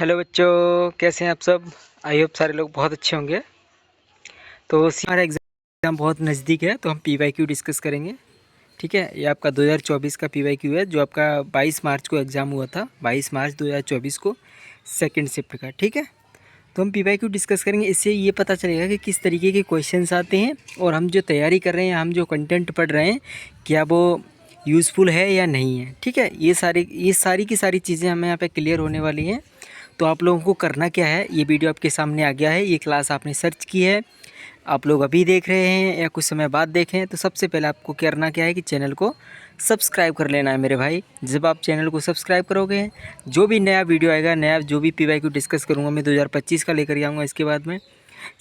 Hello बच्चों, कैसे हैं आप सब। आई होप सारे लोग बहुत अच्छे होंगे। तो हमारा एग्ज़ाम बहुत नज़दीक है, तो हम पीवाईक्यू डिस्कस करेंगे। ठीक है, ये आपका 2024 का पीवाईक्यू है, जो आपका 22 मार्च को एग्ज़ाम हुआ था, 22 मार्च 2024 को, सेकंड शिफ्ट का। ठीक है, तो हम पीवाईक्यू डिस्कस करेंगे। इससे ये पता चलेगा कि किस तरीके के क्वेश्चंस आते हैं, और हम जो तैयारी कर रहे हैं, हम जो कंटेंट पढ़ रहे हैं, क्या वो यूज़फुल है या नहीं है। ठीक है, ये सारी की सारी चीज़ें हमें यहाँ पे क्लियर होने वाली हैं। तो आप लोगों को करना क्या है, ये वीडियो आपके सामने आ गया है, ये क्लास आपने सर्च की है, आप लोग अभी देख रहे हैं या कुछ समय बाद देखें, तो सबसे पहले आपको करना क्या है कि चैनल को सब्सक्राइब कर लेना है मेरे भाई। जब आप चैनल को सब्सक्राइब करोगे, जो भी नया वीडियो आएगा, नया जो भी पीवाईक्यू डिस्कस करूँगा मैं 2025 का लेकर आऊँगा, इसके बाद में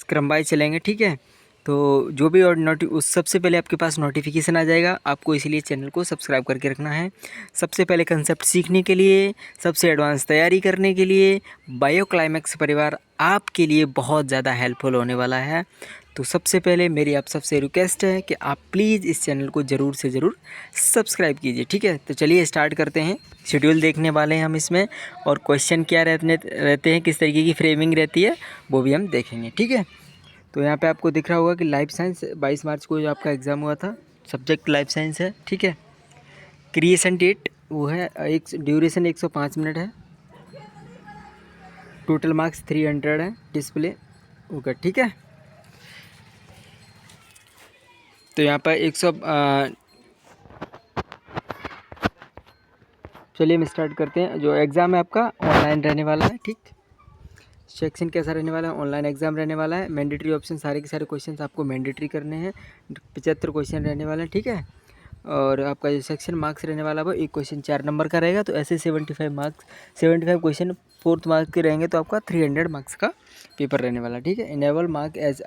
क्रम वाइज चलेंगे। ठीक है, तो जो भी और उस सबसे पहले आपके पास नोटिफिकेशन आ जाएगा आपको, इसीलिए चैनल को सब्सक्राइब करके रखना है। सबसे पहले कंसेप्ट सीखने के लिए, सबसे एडवांस तैयारी करने के लिए बायो क्लाइमैक्स परिवार आपके लिए बहुत ज़्यादा हेल्पफुल होने वाला है। तो सबसे पहले मेरी आप सबसे रिक्वेस्ट है कि आप प्लीज़ इस चैनल को ज़रूर से ज़रूर सब्सक्राइब कीजिए। ठीक है, तो चलिए स्टार्ट करते हैं। शेड्यूल देखने वाले हैं हम इसमें, और क्वेश्चन क्या रहते हैं, किस तरीके की फ्रेमिंग रहती है, वो भी हम देखेंगे। ठीक है, तो यहाँ पे आपको दिख रहा होगा कि लाइफ साइंस 22 मार्च को जो आपका एग्ज़ाम हुआ था, सब्जेक्ट लाइफ साइंस है। ठीक है, क्रिएशन डेट वो है, एक ड्यूरेशन 105 मिनट है, टोटल मार्क्स 300 है, डिस्प्ले ओके। ठीक है, तो यहाँ पर 100 चलिए हम स्टार्ट करते हैं। जो एग्ज़ाम है आपका ऑनलाइन रहने वाला है। ठीक, सेक्शन कैसा रहने वाला है, ऑनलाइन एग्जाम रहने वाला है। मैंडेटरी ऑप्शन सारे के सारे क्वेश्चंस आपको मैंडेटरी करने हैं, 75 क्वेश्चन रहने वाले हैं। ठीक है, और आपका जो सेक्शन मार्क्स रहने वाला है वो एक क्वेश्चन 4 नंबर का रहेगा, तो ऐसे 75 मार्क्स, 75 क्वेश्चन 4th मार्क्स के रहेंगे, तो आपका 300 मार्क्स का पेपर रहने वाला है। ठीक है, enable mark as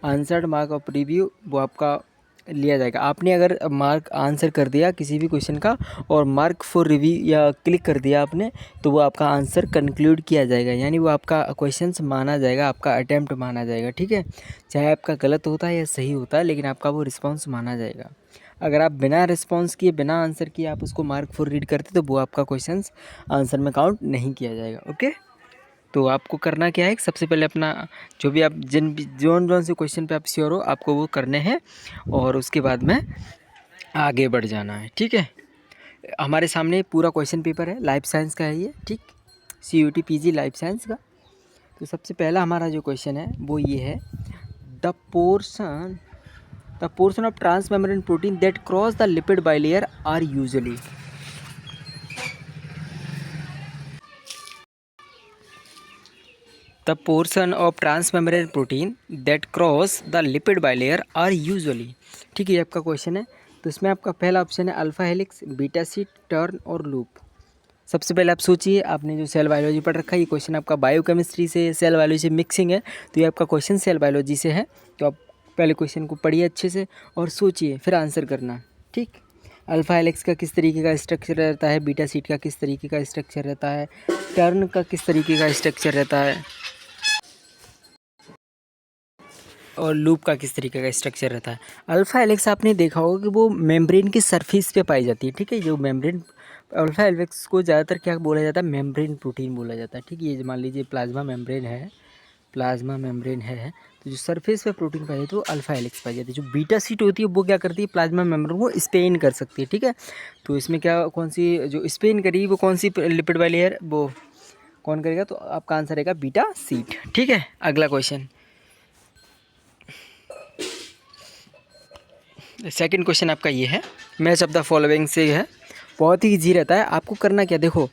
answered mark of review वो आपका लिया जाएगा। आपने अगर मार्क आंसर कर दिया किसी भी क्वेश्चन का, और मार्क फॉर रिव्यू या क्लिक कर दिया आपने, तो वो आपका आंसर कंक्लूड किया जाएगा, यानी वो आपका क्वेश्चंस माना जाएगा, आपका अटैम्प्ट माना जाएगा। ठीक है, चाहे आपका गलत होता है या सही होता है, लेकिन आपका वो रिस्पॉन्स माना जाएगा। अगर आप बिना रिस्पॉन्स किए, बिना आंसर किए आप उसको मार्क फॉर रीड करते, तो वो आपका क्वेश्चंस आंसर में काउंट नहीं किया जाएगा। ओके, तो आपको करना क्या है, सबसे पहले अपना जो भी आप जोन से क्वेश्चन पे आप श्योर हो, आपको वो करने हैं, और उसके बाद में आगे बढ़ जाना है। ठीक है, हमारे सामने पूरा क्वेश्चन पेपर है, लाइफ साइंस का है ये। ठीक, CUET PG लाइफ साइंस का। तो सबसे पहला हमारा जो क्वेश्चन है वो ये है, the portion of transmembrane protein that cross the lipid bilayer are usually. The portion of transmembrane protein that cross the lipid bilayer are usually. ठीक है, ये आपका क्वेश्चन है। तो इसमें आपका पहला ऑप्शन है alpha helix, beta sheet, turn और लूप। सबसे पहले आप सोचिए, आपने जो सेल बायोलॉजी पढ़ रखा है, ये क्वेश्चन आपका बायोकेमिस्ट्री से, सेल बायोलॉजी से मिक्सिंग है, तो ये आपका क्वेश्चन सेल बायोलॉजी से है। तो आप पहले क्वेश्चन को पढ़िए अच्छे से और सोचिए, फिर आंसर करना। ठीक, अल्फा हेलिक्स का किस तरीके का स्ट्रक्चर रहता है, बीटा सीट का किस तरीके का स्ट्रक्चर रहता है, टर्न का किस तरीके का स्ट्रक्चर रहता है, और लूप का किस तरीके का स्ट्रक्चर रहता है। अल्फा हेलिक्स आपने देखा होगा कि वो मेम्ब्रेन की सरफेस पे पाई जाती है। ठीक है, जो मेम्ब्रेन, अल्फा हेलिक्स को ज़्यादातर क्या बोला जाता है, मेम्ब्रेन प्रोटीन बोला जाता है। ठीक है, ये मान लीजिए प्लाज्मा मेम्ब्रेन है, तो जो सरफेस पे प्रोटीन पाई जाती है वो अल्फा हेलिक्स पाई जाती है। जो बीटा सीट होती है वो क्या करती है, प्लाज्मा मेम्ब्रेन को स्पेन कर सकती है। ठीक है, तो इसमें क्या, कौन सी जो स्पेन करेगी वो कौन सी लिपिड वाली है, वो कौन करेगा, तो आपका आंसर रहेगा बीटा सीट। ठीक है, अगला क्वेश्चन, सेकंड क्वेश्चन आपका ये है, मैच ऑफ द फॉलोइंग से है, बहुत ही ईजी रहता है। आपको करना क्या, देखो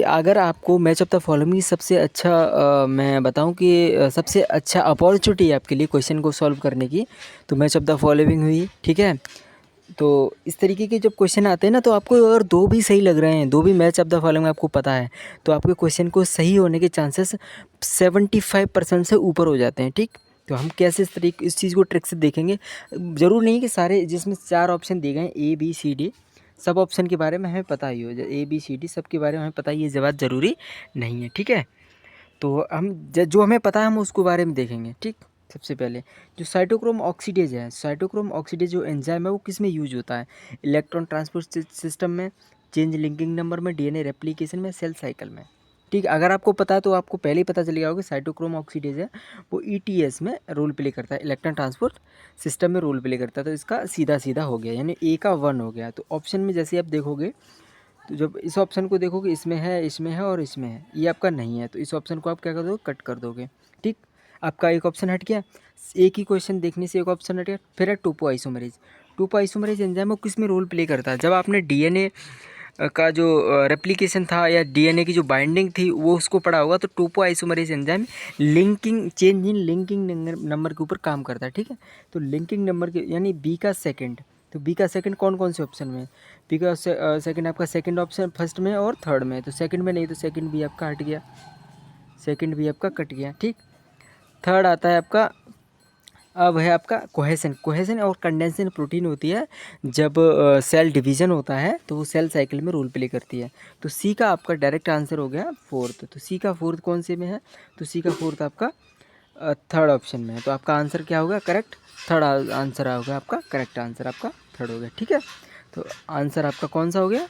अगर आपको मैच ऑफ द फॉलोइंग सबसे अच्छा मैं बताऊं कि सबसे अच्छा अपॉर्चुनिटी है आपके लिए क्वेश्चन को सॉल्व करने की, तो मैच ऑफ द फॉलोइंग हुई। ठीक है, तो इस तरीके के जब क्वेश्चन आते हैं ना, तो आपको अगर दो भी सही लग रहे हैं, दो भी मैच ऑफ द फॉलोइंग आपको पता है, तो आपके क्वेश्चन को सही होने के चांसेस 75% से ऊपर हो जाते हैं। ठीक, तो हम कैसे इस चीज़ को ट्रिक से देखेंगे। ज़रूर नहीं कि सारे जिसमें 4 ऑप्शन दिए गए हैं ABCD, सब ऑप्शन के बारे में हमें पता ही हो, ABCD सब के बारे में हमें पता ही, ये जवाब ज़रूरी नहीं है। ठीक है, तो हम जो हमें पता है हम उसको बारे में देखेंगे। ठीक, सबसे पहले जो साइटोक्रोम ऑक्सीडेज है, साइटोक्रोम ऑक्सीडेज जो एंजाइम है वो किस में यूज होता है, इलेक्ट्रॉन ट्रांसपोर्ट सिस्टम में, चेंज लिंकिंग नंबर में, DNA रेप्लिकेशन में, सेल साइकिल में। ठीक है, अगर आपको पता है तो आपको पहले ही पता चल गया होगा साइटोक्रोम ऑक्सीडेज है वो ईटीएस में रोल प्ले करता है, इलेक्ट्रॉन ट्रांसपोर्ट सिस्टम में रोल प्ले करता है। तो इसका सीधा सीधा हो गया, यानी ए का 1 हो गया। तो ऑप्शन में जैसे आप देखोगे तो जब इस ऑप्शन को देखोगे इसमें है और इसमें है, ये आपका नहीं है, तो इस ऑप्शन को आप क्या कर दोगे, कट कर दोगे। ठीक, आपका एक ऑप्शन हट गया, एक ही क्वेश्चन देखने से एक ऑप्शन हट गया। फिर है टोपो आइसोमरेज। टोपो आइसोमरेज एंजाइम किस में रोल प्ले करता है, जब आपने डीएनए का जो रेप्लिकेशन था या डीएनए की जो बाइंडिंग थी वो उसको पढ़ा होगा, तो topoisomerase enzyme linking change in linking number के ऊपर काम करता है। ठीक है, तो लिंकिंग नंबर के यानी बी का सेकंड, तो बी का सेकंड कौन कौन से ऑप्शन में है, बी का सेकंड आपका सेकंड ऑप्शन फर्स्ट में और थर्ड में, तो सेकंड में नहीं, तो सेकंड भी आपका हट गया, सेकंड भी आपका कट गया। ठीक, थर्ड आता है आपका, अब है आपका कोहेसन। कोहेसन और कंडेंसन प्रोटीन होती है जब सेल डिवीज़न होता है तो वो सेल साइकिल में रोल प्ले करती है। तो सी का आपका डायरेक्ट आंसर हो गया फोर्थ। तो सी का फोर्थ कौन से में है, तो सी का फोर्थ आपका थर्ड ऑप्शन में है। तो आपका आंसर क्या होगा, करेक्ट थर्ड आंसर होगा आपका, करेक्ट आंसर आपका थर्ड हो गया। ठीक है, तो आंसर आपका कौन सा हो गया,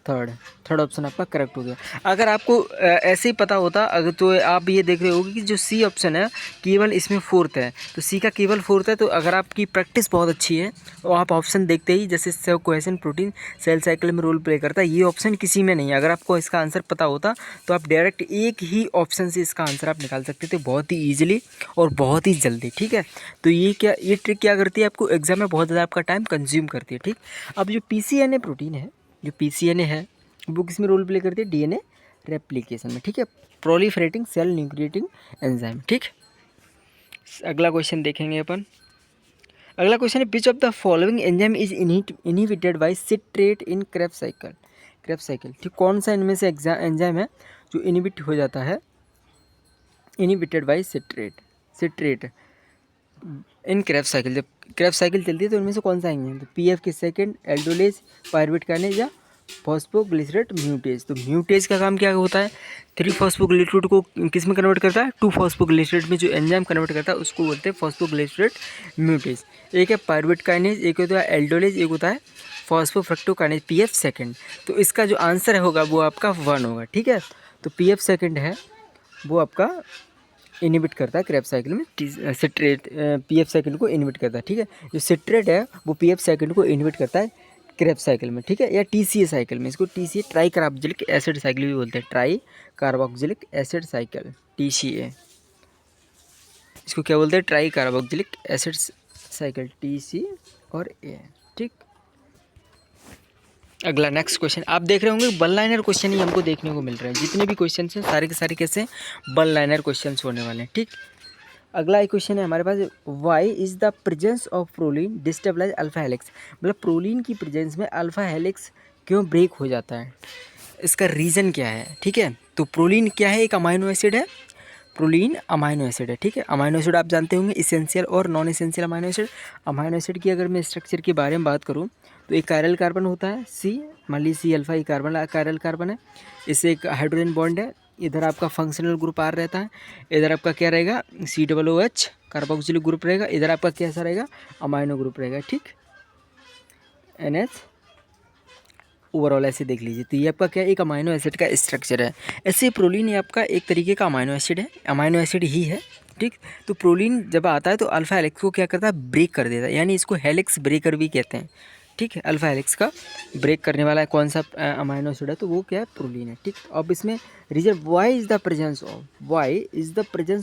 थर्ड ऑप्शन आपका करेक्ट हो गया। अगर आपको ऐसे ही पता होता अगर, तो आप ये देख रहे होगे कि जो सी ऑप्शन है केवल इसमें फोर्थ है, तो सी का केवल फोर्थ है। तो अगर आपकी प्रैक्टिस बहुत अच्छी है तो आप ऑप्शन देखते ही, जैसे सब कोहेसन प्रोटीन सेल साइकिल में रोल प्ले करता है, ये ऑप्शन किसी में नहीं है। अगर आपको इसका आंसर पता होता तो आप डायरेक्ट एक ही ऑप्शन से इसका आंसर आप निकाल सकते थे बहुत ही ईजिली और बहुत ही जल्दी। ठीक है, तो ये ट्रिक क्या करती है, आपको एग्जाम में बहुत ज़्यादा आपका टाइम कंज्यूम करती है। ठीक, अब जो पीसीएनए प्रोटीन है, जो पीसीएनए है वो किस में रोल प्ले करती है, डीएनए रेप्लिकेशन में। ठीक है, प्रोलिफरेटिंग सेल न्यूक्लिएटिंग एंजाइम। ठीक, अगला क्वेश्चन देखेंगे अपन। अगला क्वेश्चन है विच of the following enzyme is inhibited by citrate in Krebs cycle. Krebs cycle, ठीक, कौन सा इनमें से एंजाइम है जो इनहिबिट हो जाता है, inhibited by citrate in Krebs cycle. जब क्रेब्स साइकिल चलती है तो इनमें से कौन सा एंजाइम, तो पीएफ के सेकंड, एल्डोलेज, पायरुवेट काइनेज या फॉस्फोग्लिसरेट म्यूटेज। तो म्यूटेज का काम क्या होता है, 3 फॉस्फोग्लिसरेट को किस में कन्वर्ट करता है, 2 फॉस्फोग्लिसरेट में जो एंजाइम कन्वर्ट करता है उसको बोलते हैं फॉस्फोग्लिसरेट म्यूटेज। एक है पायरुवेट काइनेज, एक होता है एल्डोलेज, एक होता है फॉस्फोफ्रक्टोकाइनेज, पीएफ सेकंड। तो इसका जो आंसर होगा वो आपका 1 होगा। ठीक है, तो पीएफ सेकंड है वो आपका इनहिबिट करता है क्रेब्स साइकिल में, सिट्रेट पीएफ साइकिल को इनहिबिट करता है। ठीक है, जो सिट्रेट है वो पीएफ साइकिल को इनहिबिट करता है क्रेब्स साइकिल में। ठीक है, या टीसीए साइकिल में, इसको TCA try carboxylic acid cycle भी बोलते हैं, try carboxylic acid cycle, TCA, इसको क्या बोलते हैं, try carboxylic acid cycle, TC और ए। ठीक, अगला नेक्स्ट क्वेश्चन आप देख रहे होंगे वन लाइनर क्वेश्चन ही हमको देखने को मिल रहे हैं, जितने भी क्वेश्चन हैं सारे के सारे कैसे वन लाइनर क्वेश्चन होने वाले हैं। ठीक, अगला एक क्वेश्चन है हमारे पास, why is the presence of proline destabilize alpha helix. मतलब प्रोलीन की प्रेजेंस में अल्फा हेलिक्स क्यों ब्रेक हो जाता है, इसका रीज़न क्या है। ठीक है, तो प्रोलीन क्या है, एक अमाइनो एसिड है, प्रोलीन अमाइनो एसिड है। ठीक है, अमाइनो एसिड आप जानते होंगे इसेंशियल और non essential amino acid. Amino acid की अगर मैं स्ट्रक्चर के बारे में बात करूँ तो एक कायरल कार्बन होता है सी, मान लीजिए सी अल्फा, ये कार्बन कायरल कार्बन है, इससे एक हाइड्रोजन बॉन्ड है, इधर आपका फंक्शनल ग्रुप आर रहता है, इधर आपका क्या रहेगा, COOH कार्बोक्सिलिक ग्रुप रहेगा, इधर आपका कैसा रहेगा, अमाइनो ग्रुप रहेगा। ठीक, NH ओवरऑल ऐसे देख लीजिए। तो ये आपका क्या एक अमाइनो एसिड का स्ट्रक्चर है। ऐसे प्रोलीन ये आपका एक तरीके का अमाइनो एसिड है, अमाइनो एसिड ही है। ठीक, तो प्रोलीन जब आता है तो अल्फा हेलिक्स को क्या करता है, ब्रेक कर देता है, यानी इसको हेलिक्स ब्रेकर भी कहते हैं। ठीक है, अल्फा हेलिक्स का ब्रेक करने वाला कौन सा अमाइनो एसिड है, तो वो क्या है, प्रोलीन है। ठीक, अब इसमें reason why is the presence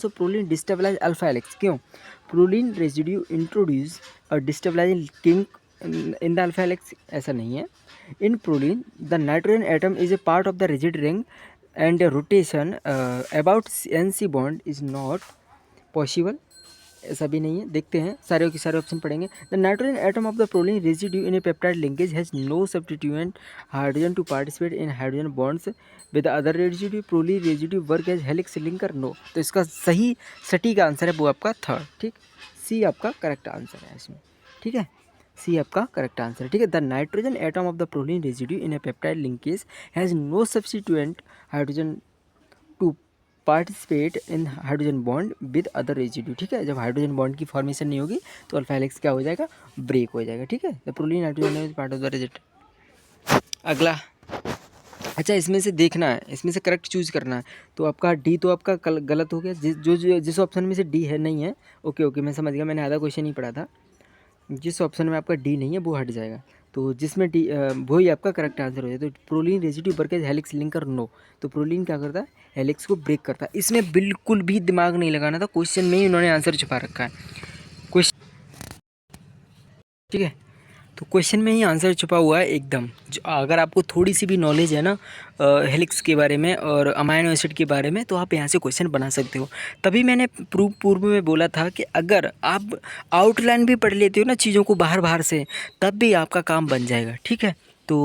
of proline destabilize alpha helix. क्यों, प्रोलीन रेजिड्यू इंट्रोड्यूस और destabilizing kink in the alpha helix, ऐसा नहीं है। In proline, the nitrogen atom is a part of the rigid ring and a rotation about NC bond is not possible. ऐसा भी नहीं है, देखते हैं सारे के सारे ऑप्शन पढ़ेंगे। The nitrogen atom of the proline residue in a peptide linkage has no substituent hydrogen to participate in hydrogen bonds with other residue, proline residue work as helix linker, no. तो इसका सही सटीक answer है वो आपका third. ठीक, सी आपका correct answer है इसमें। ठीक है, सी आपका करेक्ट आंसर। ठीक है, the nitrogen atom of the proline residue in a peptide linkage has no substituent hydrogen to participate in hydrogen bond with other residue. ठीक है, जब हाइड्रोजन बॉन्ड की फॉर्मेशन नहीं होगी तो अल्फा हेलिक्स क्या हो जाएगा, ब्रेक हो जाएगा। ठीक है, the proline hydrogen is part of the rigid. अगला अच्छा, इसमें से देखना है, इसमें से करेक्ट चूज़ करना है। तो आपका डी तो आपका गलत हो गया, जिस ऑप्शन में से डी है नहीं है। ओके ओके, मैं समझ गया, मैंने आधा क्वेश्चन ही पढ़ा था। जिस ऑप्शन में आपका डी नहीं है वो हट जाएगा, तो जिसमें डी वही आपका करेक्ट आंसर हो जाए। तो proline residue works as helix linker no. तो प्रोलीन क्या करता है, हेलिक्स को ब्रेक करता है। इसमें बिल्कुल भी दिमाग नहीं लगाना था, क्वेश्चन में ही उन्होंने आंसर छुपा रखा है क्वेश्चन, ठीक है। तो क्वेश्चन में ही आंसर छुपा हुआ है एकदम। जो अगर आपको थोड़ी सी भी नॉलेज है ना हेलिक्स के बारे में और अमाइनो एसिड के बारे में, तो आप यहाँ से क्वेश्चन बना सकते हो। तभी मैंने पूर्व में बोला था कि अगर आप आउटलाइन भी पढ़ लेते हो ना चीज़ों को बाहर बाहर से, तब भी आपका काम बन जाएगा, ठीक है। तो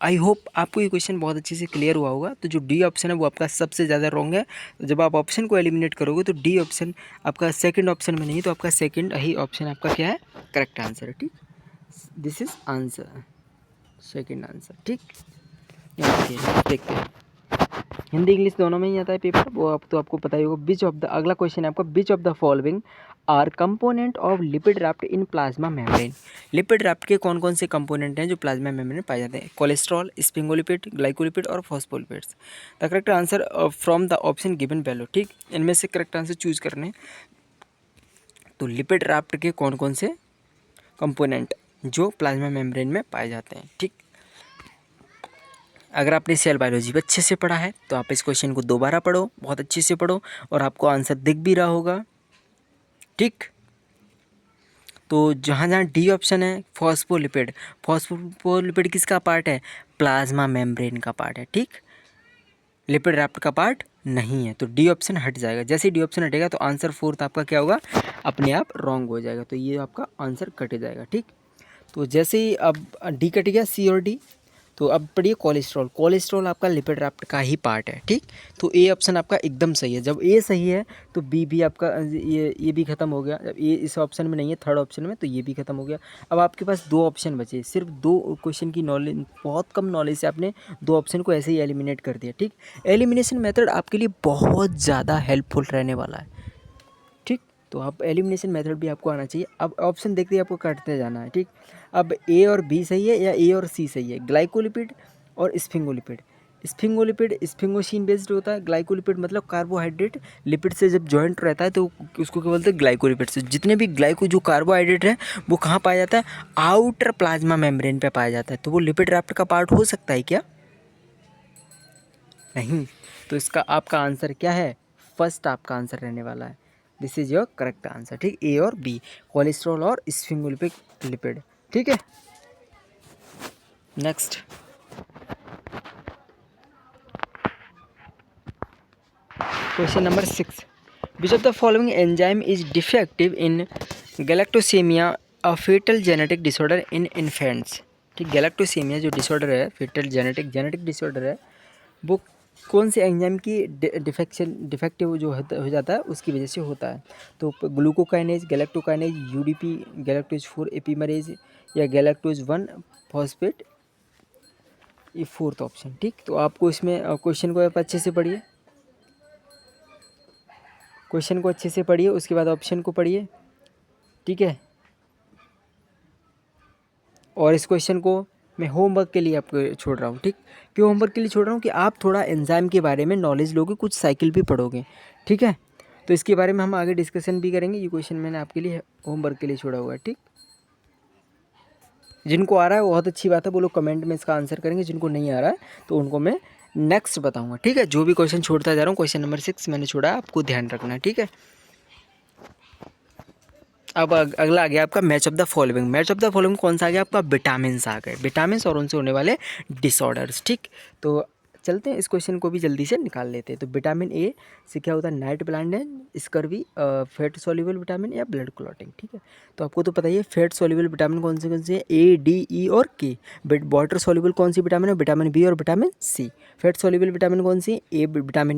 आई होप आपको ये क्वेश्चन बहुत अच्छे से क्लियर हुआ होगा। तो जो डी ऑप्शन है वो आपका सबसे ज़्यादा रॉन्ग है। तो जब आप ऑप्शन को एलिमिनेट करोगे तो डी ऑप्शन आपका सेकंड ऑप्शन में नहीं, तो आपका सेकंड ही ऑप्शन आपका क्या है, करेक्ट आंसर है, ठीक। This is answer, second answer, ठीक। देखते हैं, हिंदी इंग्लिश दोनों में ही आता है पेपर, वो आप तो आपको पता ही होगा। बीच ऑफ द, अगला क्वेश्चन है आपका, which of the following are component of lipid raft in plasma membrane. Lipid raft के कौन कौन से कंपोनेंट हैं जो प्लाज्मा मेम्ब्रेन में पाए जाते हैं? कोलेस्ट्रॉल, स्पिंगोलिपिड, ग्लाइकोलिपिड और phospholipids. The correct answer from the option given below, ठीक। इनमें से करेक्ट आंसर चूज करने। तो लिपिड रैप्ट के कौन कौन से कंपोनेंट जो प्लाज्मा मेम्ब्रेन में पाए जाते हैं, ठीक। अगर आपने सेल बायोलॉजी में अच्छे से पढ़ा है तो आप इस क्वेश्चन को दोबारा पढ़ो, बहुत अच्छे से पढ़ो, और आपको आंसर दिख भी रहा होगा, ठीक। तो जहाँ जहाँ डी ऑप्शन है फॉस्फोलिपिड, फॉस्फोलिपिड किसका पार्ट है? प्लाज्मा मेम्ब्रेन का पार्ट है, ठीक। लिपिड रैप्ट का पार्ट नहीं है, तो डी ऑप्शन हट जाएगा। जैसे ही डी ऑप्शन हटेगा तो आंसर फोर्थ आपका क्या होगा, अपने आप रॉन्ग हो जाएगा। तो ये आपका आंसर कट जाएगा, ठीक। तो जैसे ही अब डी कट गया, सी और डी, तो अब पढ़िए कोलेस्ट्रॉल। कोलेस्ट्रॉल आपका लिपिड रैप्ट का ही पार्ट है, ठीक। तो ए ऑप्शन आपका एकदम सही है। जब ए सही है तो बी भी आपका, ये भी खत्म हो गया। जब ये इस ऑप्शन में नहीं है, थर्ड ऑप्शन में, तो ये भी खत्म हो गया। अब आपके पास दो ऑप्शन बचे, सिर्फ दो क्वेश्चन की नॉलेज, बहुत कम नॉलेज से आपने दो ऑप्शन को ऐसे ही एलिमिनेट कर दिया, ठीक। एलिमिनेशन मेथड आपके लिए बहुत ज़्यादा हेल्पफुल रहने वाला है, ठीक। तो आप एलिमिनेशन मेथड भी आपको आना चाहिए। अब ऑप्शन देखते ही आपको काटते जाना है, ठीक। अब ए और बी सही है या ए और सी सही है? ग्लाइकोलिपिड और स्फिंगोलिपिड। स्फिंगोलिपिड स्फिंगोशीन बेस्ड होता है, ग्लाइकोलिपिड मतलब कार्बोहाइड्रेट लिपिड से जब जॉइंट रहता है तो उसको क्या बोलते हैं, ग्लाइकोलिपिड से। जितने भी जो कार्बोहाइड्रेट है वो कहाँ पाया जाता है? आउटर प्लाज्मा मेम्ब्रेन पे पाया जाता है। तो वो लिपिड रैप्ट का पार्ट हो सकता है क्या? नहीं। तो इसका आपका आंसर क्या है? फर्स्ट आपका आंसर रहने वाला है। This is your correct answer, ठीक। ए और बी, कोलेस्ट्रॉल और स्फिंगोलिपिड लिपिड, ठीक है। Next question number 6, which of the following enzyme is defective in galactosemia, a fatal genetic disorder in infants, ठीक। गैलेक्टोसेमिया जो डिसऑर्डर है, फेटल जेनेटिक डिसऑर्डर है, वो कौन से एंजाइम की डिफेक्टिव जो हो जाता है उसकी वजह से होता है? तो ग्लूकोकाइनेज, गैलेक्टोकाइनेज, यूडीपी, गैलेक्टोज 4 एपीमरेज या गैलेक्टोज 1 फॉस्फेट, ये फोर्थ ऑप्शन, ठीक। तो आपको इसमें क्वेश्चन को आप अच्छे से पढ़िए, क्वेश्चन को अच्छे से पढ़िए, उसके बाद ऑप्शन को पढ़िए, ठीक है। और इस क्वेश्चन को मैं होमवर्क के लिए आपको छोड़ रहा हूँ, ठीक। क्यों होमवर्क के लिए छोड़ रहा हूँ कि आप थोड़ा एंजाइम के बारे में नॉलेज लोगे, कुछ साइकिल भी पढ़ोगे, ठीक है। तो इसके बारे में हम आगे डिस्कशन भी करेंगे। ये क्वेश्चन मैंने आपके लिए होमवर्क के लिए छोड़ा हुआ है, ठीक। जिनको आ रहा है बहुत अच्छी बात है, वो लोग कमेंट में इसका आंसर करेंगे। जिनको नहीं आ रहा है तो उनको मैं नेक्स्ट बताऊंगा, ठीक है। जो भी क्वेश्चन छोड़ता जा रहा हूँ, क्वेश्चन नंबर 6 मैंने छोड़ा, आपको ध्यान रखना है, ठीक है। अब अगला आ गया आपका match of the following. Match of the following कौन सा आ गया आपका? विटामिन्स आ गए, विटामिन्स और उनसे होने वाले डिसऑर्डर्स, ठीक। तो चलते हैं इस क्वेश्चन को भी जल्दी से निकाल लेते हैं। तो विटामिन ए से क्या होता है? Night blindness, scurvy, fat soluble vitamin या ब्लड क्लॉटिंग, ठीक है। तो आपको तो पता ही है फैट सॉल्युबल विटामिन कौन से हैं? ए, डी, ई और के। वाटर सॉल्युबल कौन सी विटामिन है? विटामिन बी और vitamin C. Fat soluble vitamin कौन सी? A, vitamin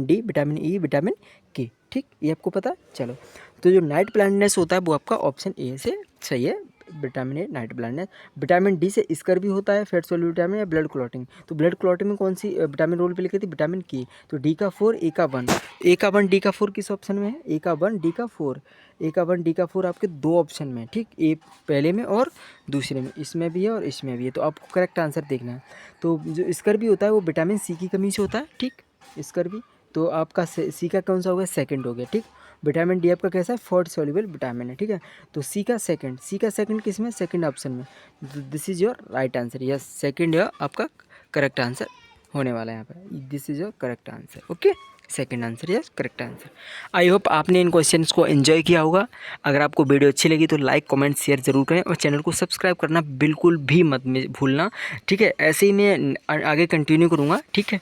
D, vitamin E, vitamin K, ठीक। ये आपको पता है। चलो, तो जो नाइट ब्लाइंडनेस होता है वो आपका ऑप्शन ए से सही है, vitamin A night blindness. Vitamin D से स्कर्वी होता है, फैट सोल्यूबल विटामिन या ब्लड क्लॉटिंग। तो ब्लड क्लॉटिंग में कौन सी विटामिन रोल प्ले करती है? विटामिन की। तो डी का 4, ए का 1, ए का 1 डी का 4 किस ऑप्शन में है? ए का 1 डी का 4, ए का 1 डी का 4 आपके 2 ऑप्शन में है, ठीक, ए पहले में और दूसरे में, इसमें भी है और इसमें भी है। तो आपको करेक्ट आंसर देखना है। तो जो स्कर्वी होता है वो विटामिन सी की कमी से होता है, ठीक, स्कर्वी। तो आपका सी का कौन सा हो गया? सेकंड हो गया, ठीक। विटामिन डी आपका कैसा है? फैट सॉल्युबल विटामिन है, ठीक है। तो सी का सेकंड किस में? सेकंड ऑप्शन में। This is your right answer. Yes, second या आपका करेक्ट आंसर होने वाला है यहाँ पे। This is your correct answer, okay. Second answer, yes correct answer. I hope आपने इन क्वेश्चंस को एंजॉय किया होगा। अगर आपको वीडियो अच्छी लगी तो लाइक कमेंट शेयर जरूर करें और चैनल को सब्सक्राइब करना बिल्कुल भी मत भूलना, ठीक है। ऐसे ही मैं आगे कंटिन्यू करूँगा, ठीक है।